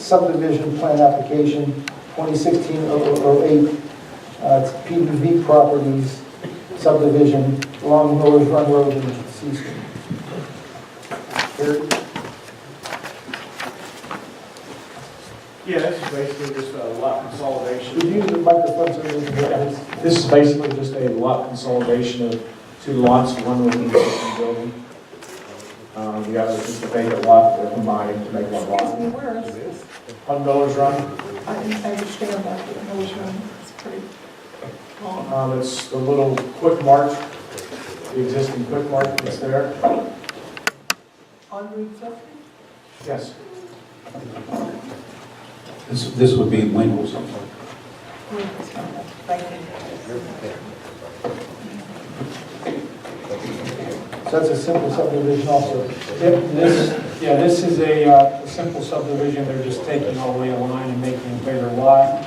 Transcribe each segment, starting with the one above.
subdivision plan application 2016-008. It's PBV Properties subdivision along Miller's Run Road in Cecil. Here. Yeah, this is basically just a lot consolidation. Could you use the microphone so we can hear this? This is basically just a lot consolidation of two lots, one within the existing building. The other is just a vacant lot, they're combining to make one lot. Excuse me, where is this? On Miller's Run, I understand that, but Miller's Run is pretty long. it's the little quick mart, the existing quick mart that's there. On Route 50? Yes. This would be Winkle's. Thank you. So that's a simple subdivision also. This is a simple subdivision. They're just taking all the way a line and making a bigger lot.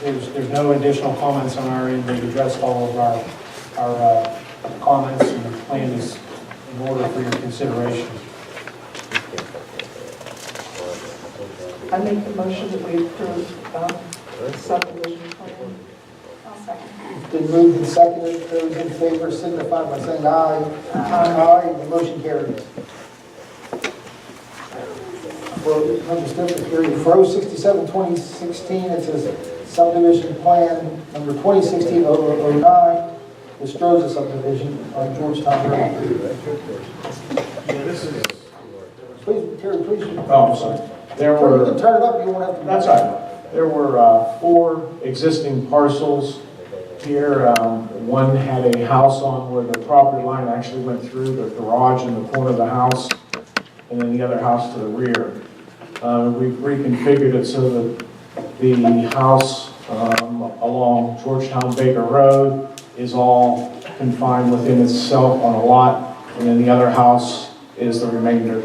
There's no additional comments on our end. They've addressed all of our comments, and the plan is in order for your consideration. I make the motion that we approve subdivision plan. I'll second. It's been moved and seconded. Those in favor signify by saying aye. Aye. The motion carries. For 067, 2016, it says subdivision plan number 2016-009, the Stroza subdivision on Georgetown Road. Yeah, this is, Please, Terry, please. oh, I'm sorry. There You were, can turn it up, you won't have to. that's all right. There were 4 existing parcels here. One had a house on where the property line actually went through the garage in the corner of the house, and then the other house to the rear. We've reconfigured it so that the house along Georgetown Baker Road is all confined within itself on a lot, and then the other house is the remainder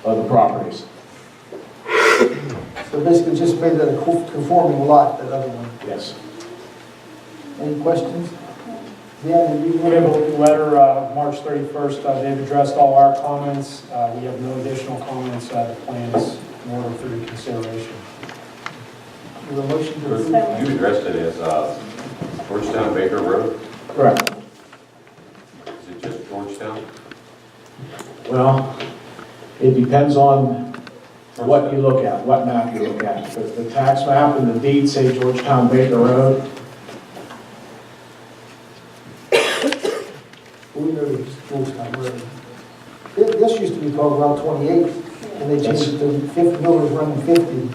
of the properties. So basically just made that a conforming lot, that other one. Yes. Any questions? Yeah, did you We have a letter, March 31st. They've addressed all our comments. We have no additional comments. The plan is in order for your consideration. have a motion to approve? You addressed it as Georgetown Baker Road. Correct. Is it just Georgetown? Well, it depends on what you look at, what map you look at. The tax map and the deed say Georgetown Baker Road. We know it's Georgetown Road. This used to be called Route 28, and they changed it to 50, Miller's Run 50.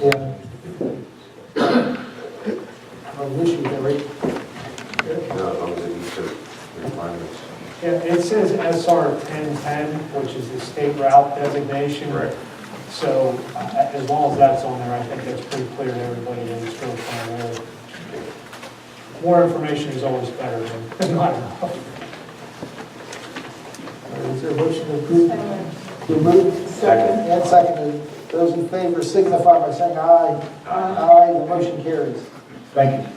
Yeah. This is right. No, as long as it meets the requirements. Yeah, it says SR 1010, which is the state route designation. Right. So as long as that's on there, I think that's pretty clear to everybody that it's Georgetown Road. More information is always better than not enough. Is there a motion to approve? To move? Second. And seconded. Those in favor signify by saying aye. Aye. The motion carries. Thank you.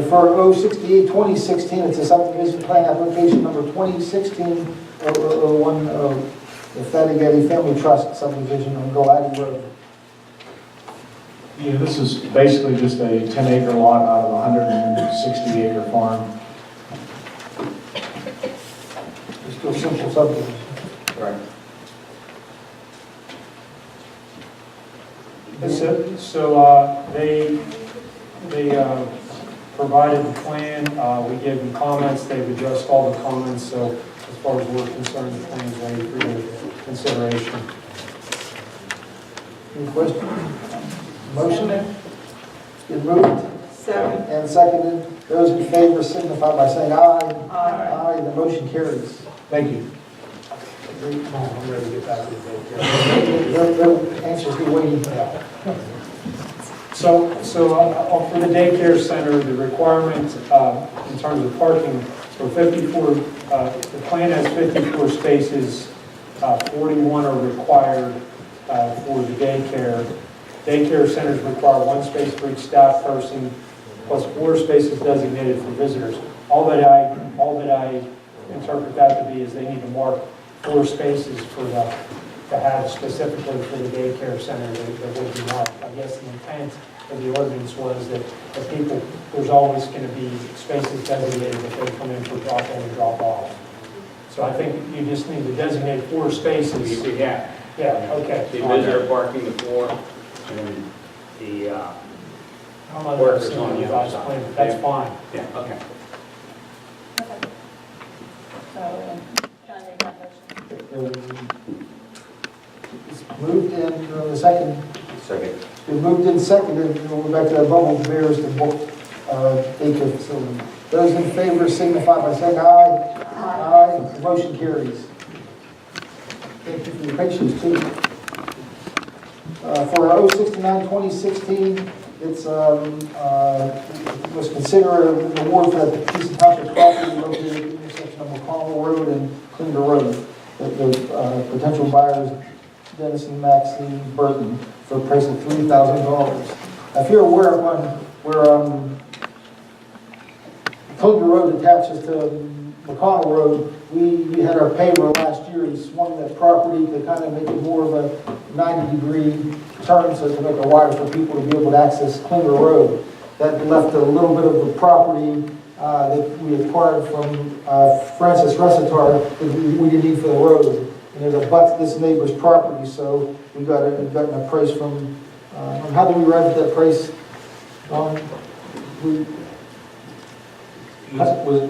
For 068, 2016, it's a subdivision plan application number 2016-010, the Fatigetti Family Trust subdivision on Galati Road. Yeah, this is basically just a 10-acre lot out of a 160-acre farm. It's still simple subdivision. Right. So they provided the plan, we gave them comments, they've addressed all the comments, so as far as we're concerned, the plan is ready for your consideration. Any questions? Motion? It's been moved Second. and seconded. Those in favor signify by saying aye. Aye. Aye. The motion carries. Thank you. I'm ready to get back to the daycare. They're anxiously waiting. So for the daycare center, the requirement in terms of parking for 54, the plan has 54 spaces, 41 are required for the daycare. Daycare centers require 1 space for each staff person, plus 4 spaces designated for visitors. All that I interpret that to be is they need to mark 4 spaces for to have specifically for the daycare center that would be marked. I guess the intent of the ordinance was that the people, there's always going to be spaces designated if they come in for drop in and drop off. So I think you just need to designate 4 spaces. Yeah. Yeah, okay. The visitor parking, the floor, and the, I'm not Workers seeing on the the other revised side. plan, but that's fine. yeah, okay. Okay. So, John, make that motion. It's moved in, the second, Second. it's been moved in second, and we'll go back to that bubble bears, the daycare facility. Those in favor signify by saying aye. Aye. The motion carries. Thank you for your patience, too. For our 069-2016, it's, was considered an award for that piece of township property located at the intersection of McConnell Road and Klinger Road. The potential buyers, Dennis and Maxine Burton, for a price of $3,000. If you're aware of one where Klinger Road attaches to McConnell Road, we had our paver last year, and swung that property to kind of make it more of a 90-degree turn, so to make it wider for people to be able to access Klinger Road. That left a little bit of the property that we acquired from Francis Recitar that we didn't need for the road. And it abuts this neighbor's property, so we gotten a price from, how did we arrive at that price?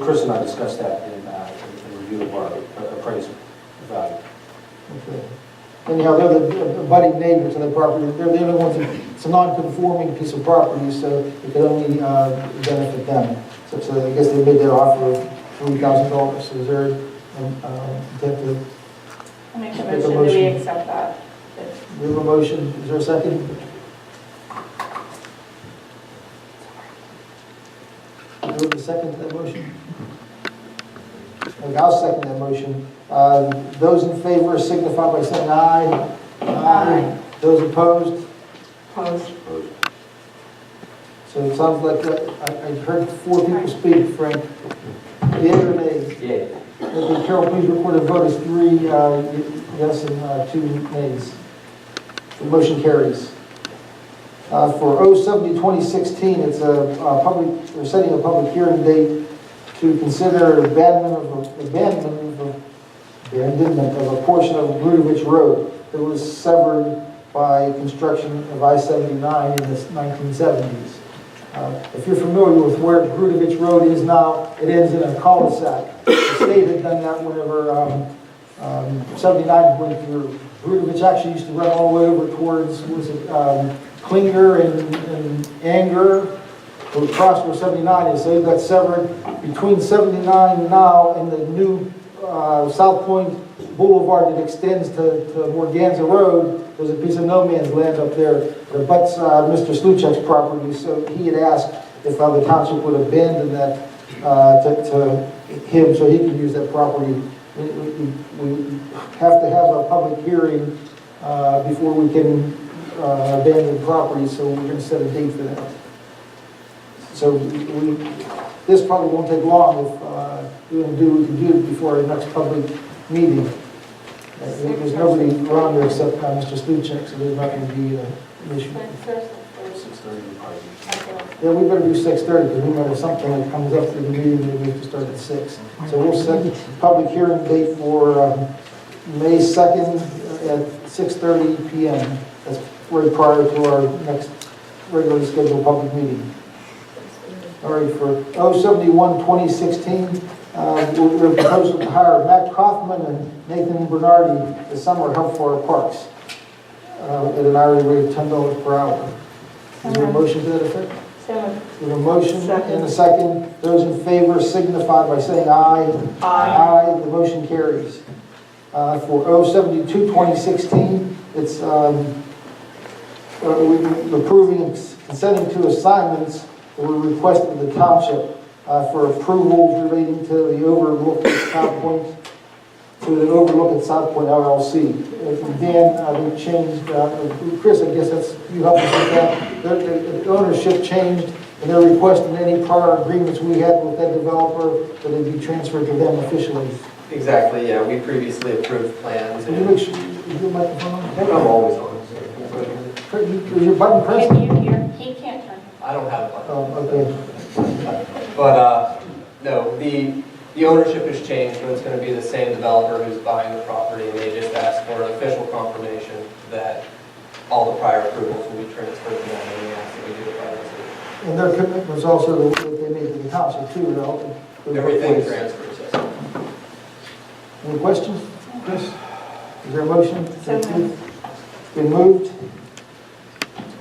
Chris and I discussed that in review of our appraisal value. Okay. Anyhow, they're the budding neighbors to the property. They're the only ones, it's a non-conforming piece of property, so it could only benefit them. So I guess they made that offer of $3,000. So is there intent to, I make a Make a motion, do we motion. accept that? we have a motion, is there a second? Is there a second to that motion? Okay, I'll second that motion. Those in favor signify by saying aye. Aye. Those opposed? Opposed? So it sounds like I heard 4 people speak, Frank. Yea or nay? Yeah. Carol, please record a vote as 3 yes and 2 nays. The motion carries. For 070-2016, it's we're setting a public hearing date to consider abandonment of a portion of Grudovich Road that was severed by construction of I-79 in the 1970s. If you're familiar with where Grudovich Road is now, it ends in a cul-de-sac. The state had done that whenever 79 went through. Grudovich actually used to run all the way over towards, Klinger and Anger, across where 79 is. So it got severed between 79 now and the new South Point Boulevard that extends to Morganza Road. There's a piece of no man's land up there that abuts Mr. Sluchek's property. So he had asked if the township would abandon that to him so he could use that property. We have to have a public hearing before we can abandon the property, so we're going to set a date for that. So this probably won't take long if we can do it before our next public meeting. There's nobody around there except Mr. Sluchek, so there's not going to be an issue. 6:30 probably. Yeah, we better do 6:30 because we might have something that comes up through the meeting that we have to start at 6. So we'll set the public hearing date for May 2nd at 6:30 p.m. That's right prior to our next regularly scheduled public meeting. All right, for 071-2016, we're proposing to hire Matt Kaufman and Nathan Bernardi as summer help for our parks at an hourly rate of $10 per hour. Is there a motion to that effect? So, We have a motion Second. and a second. Those in favor signify by saying aye. Aye. The motion carries. For 072-2016, it's we're approving and consenting to assignments that were requested of the township for approvals relating to the overlook at South Point, to the overlook at South Point LLC. Dan, they changed, Chris, I guess that's, you helped us with that. The ownership changed, and they're requesting any prior agreements we had with that developer that it be transferred to them officially. Exactly, yeah, we previously approved plans. Can you make sure, is your microphone on? I'm always on. Is your button pressed? Can you hear? He can't turn. I don't have one. Oh, okay. But, no, the ownership has changed, but it's going to be the same developer who's buying the property, and they just asked for an official confirmation that all the prior approvals will be transferred to them, and we ask that we do it by resolution. And their commitment was also that they made to the council too, right? Everything transfers, yes. Any questions? Chris? Is there a motion? So moved. It's been moved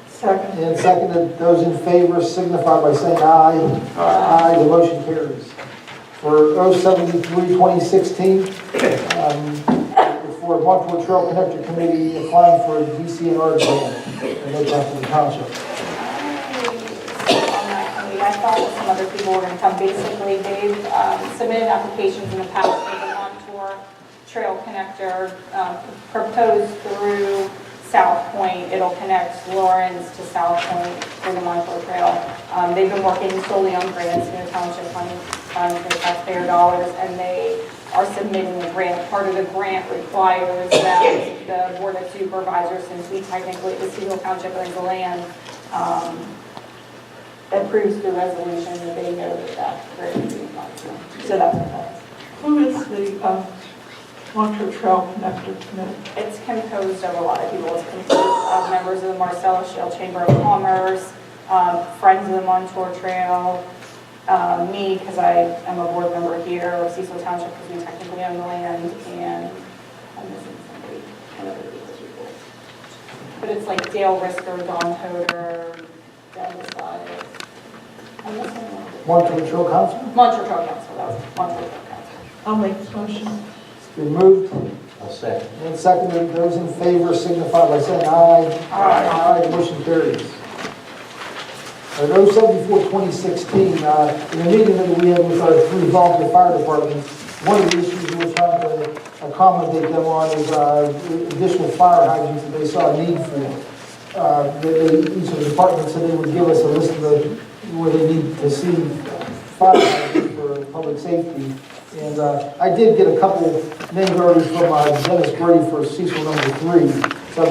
Second. and seconded. Those in favor signify by saying aye. Aye. The motion carries. For 073-2016, for Montour Trail Connector Committee applying for a DCNR grant in Oakland Township. On that committee, I thought that some other people were going to come. Basically, they've submitted applications in the past for the Montour Trail Connector, proposed through South Point. It'll connect Lawrence to South Point for the Montour Trail. They've been working solely on grants in the township on their taxpayer dollars, and they are submitting a grant. Part of the grant requires that the Board of Supervisors, since we technically, the Cecil Township owns the land, approves the resolution that they know that grant is being applied to. So that's what that is. Who is the Montour Trail Connector Committee? It's composed of a lot of people. It's composed of members of the Marcellus Shale Chamber of Commerce, Friends of the Montour Trail, me, because I am a board member here, of Cecil Township, because we technically own the land, and I'm missing somebody, one of the people. But it's like Dale Risker, Don Hoder, Dennis Bias. I'm missing one. Montour Trail Council? Montour Trail Council, that was Montour Trail Council. I'll make the motion. It's been moved I'll second. and seconded. Those in favor signify by saying aye. Aye. The motion carries. At 074-2016, in the meeting that we had with our 3 volunteer fire departments, one of the issues we were trying to accommodate them on is additional fire hydrants that they saw a need for. Each of the departments said they would give us a list of where they need to see fire hydrants for public safety. And I did get a couple names already from Dennis Brady for Cecil number 3. So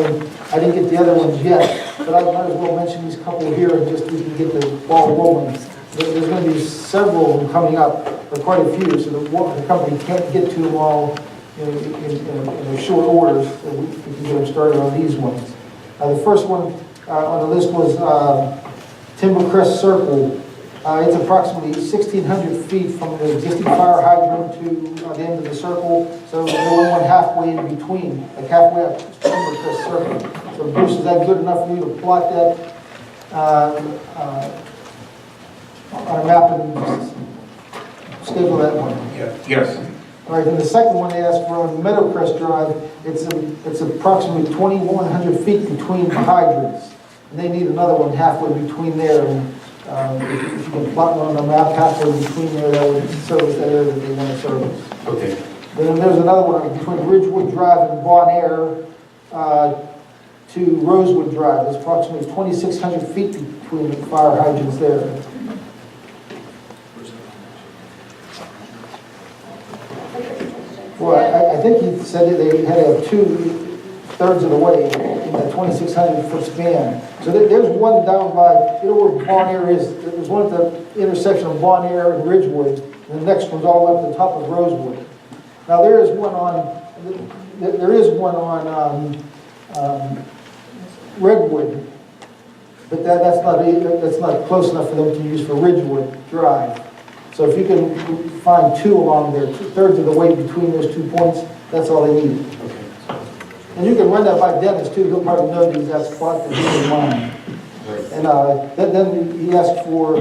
I didn't get the other ones yet, but I might as well mention these couple here and just we can get the ball rolling. There's going to be several of them coming up, or quite a few, so the company can't get to them all in a short order, so we can get them started on these ones. The first one on the list was Timber Crest Circle. It's approximately 1,600 feet from the existing fire hydrant to the end of the circle. So there's only one halfway in between, like halfway up Timber Crest Circle. So Bruce, is that good enough for you to plot that on a map and schedule that one? Yes. All right, then the second one they asked for on Meadowcrest Drive, it's approximately 2,100 feet between the hydrants. And they need another one halfway between there. And if you can plot one on the map halfway between there, that would service that area that they want to service. Okay. Then there's another one between Ridgewood Drive and Bon Air to Rosewood Drive. There's approximately 2,600 feet between the fire hydrants there. Well, I think he said that they had to have 2/3 of the way in that 2,600-foot span. So there's one down by, you know where Bon Air is, there's one at the intersection of Bon Air and Ridgewood, and the next one's all the way up to the top of Rosewood. Now there is one on Redwood, but that's not close enough for them to use for Ridgewood Drive. So if you can find 2 along there, 2/3 of the way between those 2 points, that's all they need. And you can run that by Dennis too, he'll probably know the exact spot that he's in mind. And then he asked for,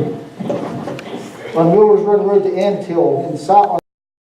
on Miller's Run Road to Anthill in south,